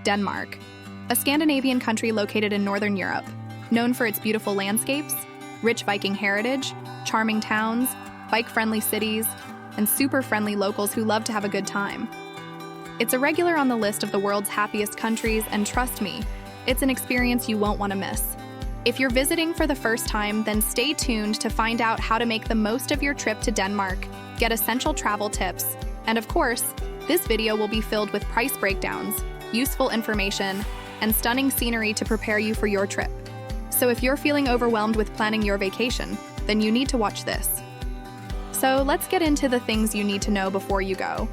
Denmark, a Scandinavian country located in Northern Europe, known for its beautiful landscapes, rich Viking heritage, charming towns, bike-friendly cities, and super-friendly locals who love to have a good time. It's a regular on the list of the world's happiest countries, and trust me, it's an experience you won't want to miss. If you're visiting for the first time, then stay tuned to find out how to make the most of your trip to Denmark, get essential travel tips, and of course, this video will be filled with price breakdowns, useful information, and stunning scenery to prepare you for your trip. So if you're feeling overwhelmed with planning your vacation, then you need to watch this. So let's get into the things you need to know before you go.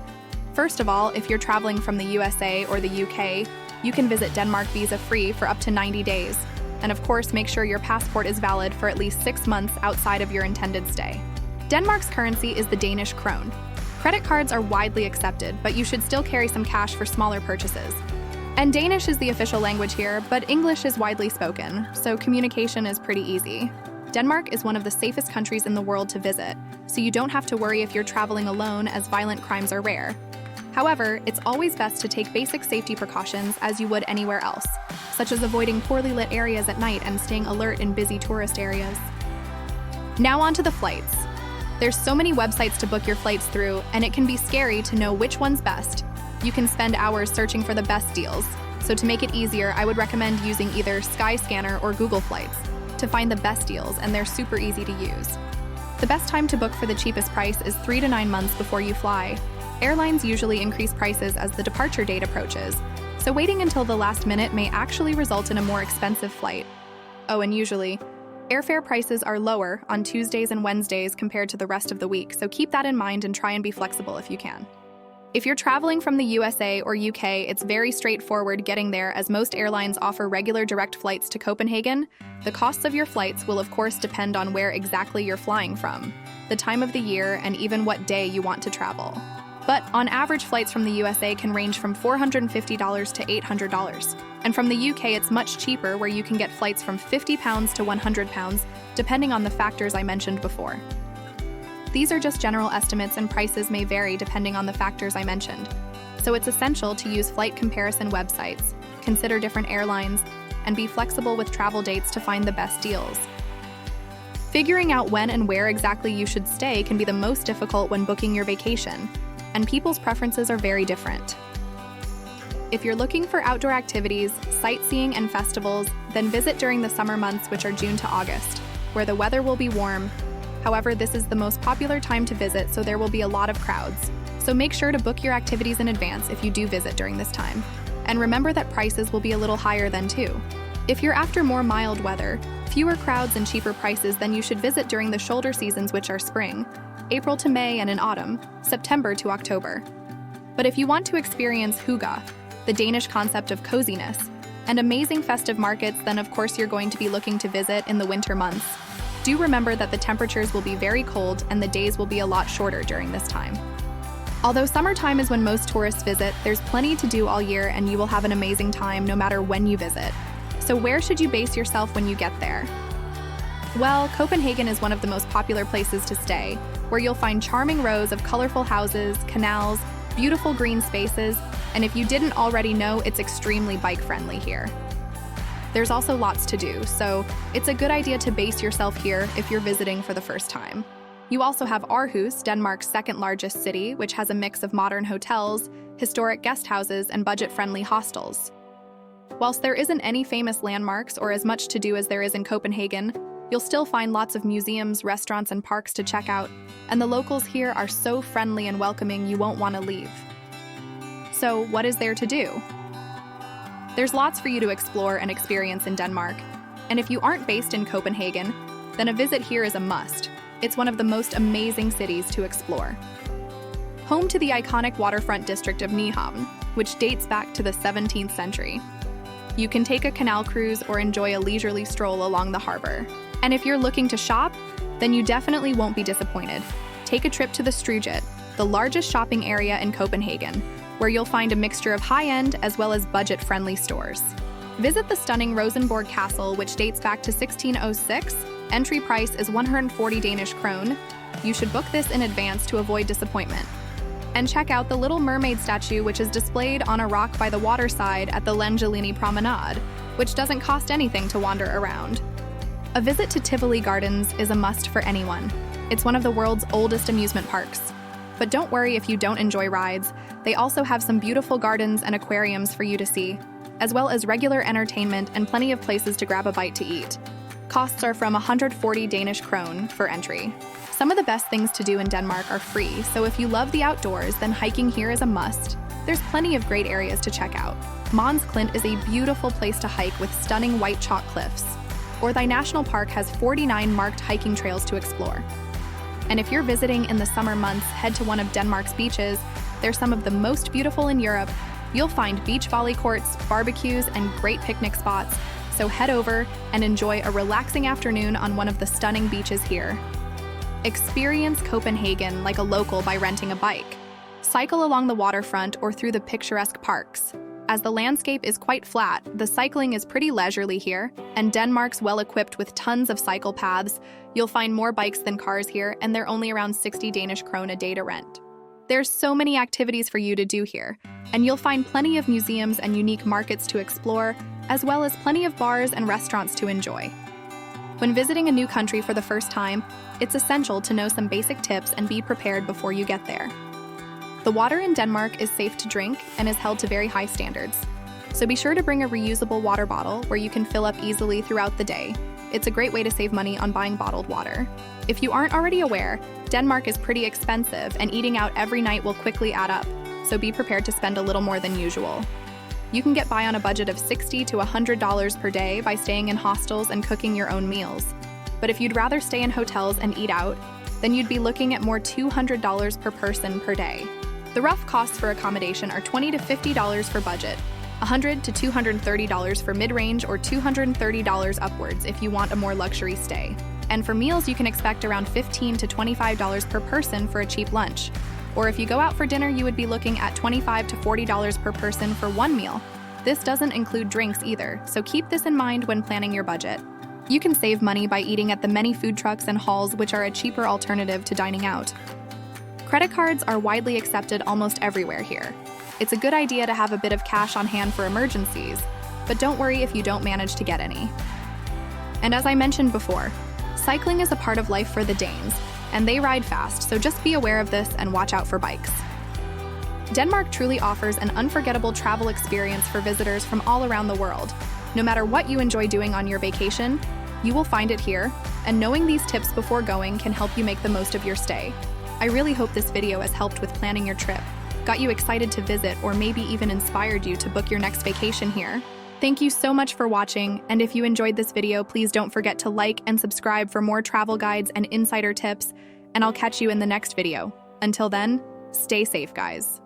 First of all, if you're traveling from the USA or the UK, you can visit Denmark visa-free for up to 90 days. And of course, make sure your passport is valid for at least 6 months outside of your intended stay. Denmark's currency is the Danish krone. Credit cards are widely accepted, but you should still carry some cash for smaller purchases. And Danish is the official language here, but English is widely spoken, so communication is pretty easy. Denmark is one of the safest countries in the world to visit, so you don't have to worry if you're traveling alone, as violent crimes are rare. However, it's always best to take basic safety precautions as you would anywhere else, such as avoiding poorly lit areas at night and staying alert in busy tourist areas. Now on to the flights. There's so many websites to book your flights through, and it can be scary to know which one's best. You can spend hours searching for the best deals, so to make it easier, I would recommend using either Skyscanner or Google Flights to find the best deals, and they're super easy to use. The best time to book for the cheapest price is 3 to 9 months before you fly. Airlines usually increase prices as the departure date approaches, so waiting until the last minute may actually result in a more expensive flight. Oh, and usually, airfare prices are lower on Tuesdays and Wednesdays compared to the rest of the week, so keep that in mind and try and be flexible if you can. If you're traveling from the USA or UK, it's very straightforward getting there, as most airlines offer regular direct flights to Copenhagen. The costs of your flights will of course depend on where exactly you're flying from, the time of the year, and even what day you want to travel. But on average, flights from the USA can range from $450 to $800. And from the UK, it's much cheaper, where you can get flights from £50 to £100, depending on the factors I mentioned before. These are just general estimates, and prices may vary depending on the factors I mentioned. So it's essential to use flight comparison websites, consider different airlines, and be flexible with travel dates to find the best deals. Figuring out when and where exactly you should stay can be the most difficult when booking your vacation, and people's preferences are very different. If you're looking for outdoor activities, sightseeing, and festivals, then visit during the summer months, which are June to August, where the weather will be warm. However, this is the most popular time to visit, so there will be a lot of crowds. So make sure to book your activities in advance if you do visit during this time. And remember that prices will be a little higher then too. If you're after more mild weather, fewer crowds, and cheaper prices, then you should visit during the shoulder seasons, which are spring, April to May, and in autumn, September to October. But if you want to experience Hygge, the Danish concept of coziness, and amazing festive markets, then of course you're going to be looking to visit in the winter months. Do remember that the temperatures will be very cold and the days will be a lot shorter during this time. Although summertime is when most tourists visit, there's plenty to do all year, and you will have an amazing time no matter when you visit. So where should you base yourself when you get there? Well, Copenhagen is one of the most popular places to stay, where you'll find charming rows of colorful houses, canals, beautiful green spaces, and if you didn't already know, it's extremely bike-friendly here. There's also lots to do, so it's a good idea to base yourself here if you're visiting for the first time. You also have Aarhus, Denmark's second largest city, which has a mix of modern hotels, historic guest houses, and budget-friendly hostels. Whilst there isn't any famous landmarks or as much to do as there is in Copenhagen, you'll still find lots of museums, restaurants, and parks to check out, and the locals here are so friendly and welcoming you won't want to leave. So what is there to do? There's lots for you to explore and experience in Denmark, and if you aren't based in Copenhagen, then a visit here is a must. It's one of the most amazing cities to explore. Home to the iconic waterfront district of Nyhavn, which dates back to the 17th century. You can take a canal cruise or enjoy a leisurely stroll along the harbor. And if you're looking to shop, then you definitely won't be disappointed. Take a trip to the Struget, the largest shopping area in Copenhagen, where you'll find a mixture of high-end as well as budget-friendly stores. Visit the stunning Rosenborg Castle, which dates back to 1606. Entry price is 140 Danish krone. You should book this in advance to avoid disappointment. And check out the Little Mermaid statue, which is displayed on a rock by the waterside at the Lengelini Promenade, which doesn't cost anything to wander around. A visit to Tivoli Gardens is a must for anyone. It's one of the world's oldest amusement parks. But don't worry if you don't enjoy rides. They also have some beautiful gardens and aquariums for you to see, as well as regular entertainment and plenty of places to grab a bite to eat. Costs are from 140 Danish krone for entry. Some of the best things to do in Denmark are free, so if you love the outdoors, then hiking here is a must. There's plenty of great areas to check out. Mons Klint is a beautiful place to hike with stunning white chalk cliffs. Orthy National Park has 49 marked hiking trails to explore. And if you're visiting in the summer months, head to one of Denmark's beaches. They're some of the most beautiful in Europe. You'll find beach volley courts, barbecues, and great picnic spots, so head over and enjoy a relaxing afternoon on one of the stunning beaches here. Experience Copenhagen like a local by renting a bike. Cycle along the waterfront or through the picturesque parks. As the landscape is quite flat, the cycling is pretty leisurely here, and Denmark's well equipped with tons of cycle paths. You'll find more bikes than cars here, and they're only around 60 Danish krone a day to rent. There's so many activities for you to do here, and you'll find plenty of museums and unique markets to explore, as well as plenty of bars and restaurants to enjoy. When visiting a new country for the first time, it's essential to know some basic tips and be prepared before you get there. The water in Denmark is safe to drink and is held to very high standards. So be sure to bring a reusable water bottle where you can fill up easily throughout the day. It's a great way to save money on buying bottled water. If you aren't already aware, Denmark is pretty expensive and eating out every night will quickly add up, so be prepared to spend a little more than usual. You can get by on a budget of $60 to $100 per day by staying in hostels and cooking your own meals. But if you'd rather stay in hotels and eat out, then you'd be looking at more $200 per person per day. The rough costs for accommodation are $20 to $50 for budget, $100 to $230 for mid-range, or $230 upwards if you want a more luxury stay. And for meals, you can expect around $15 to $25 per person for a cheap lunch. Or if you go out for dinner, you would be looking at $25 to $40 per person for one meal. This doesn't include drinks either, so keep this in mind when planning your budget. You can save money by eating at the many food trucks and halls, which are a cheaper alternative to dining out. Credit cards are widely accepted almost everywhere here. It's a good idea to have a bit of cash on hand for emergencies, but don't worry if you don't manage to get any. And as I mentioned before, cycling is a part of life for the Danes, and they ride fast, so just be aware of this and watch out for bikes. Denmark truly offers an unforgettable travel experience for visitors from all around the world. No matter what you enjoy doing on your vacation, you will find it here, and knowing these tips before going can help you make the most of your stay. I really hope this video has helped with planning your trip, got you excited to visit, or maybe even inspired you to book your next vacation here. Thank you so much for watching, and if you enjoyed this video, please don't forget to like and subscribe for more travel guides and insider tips, and I'll catch you in the next video. Until then, stay safe, guys.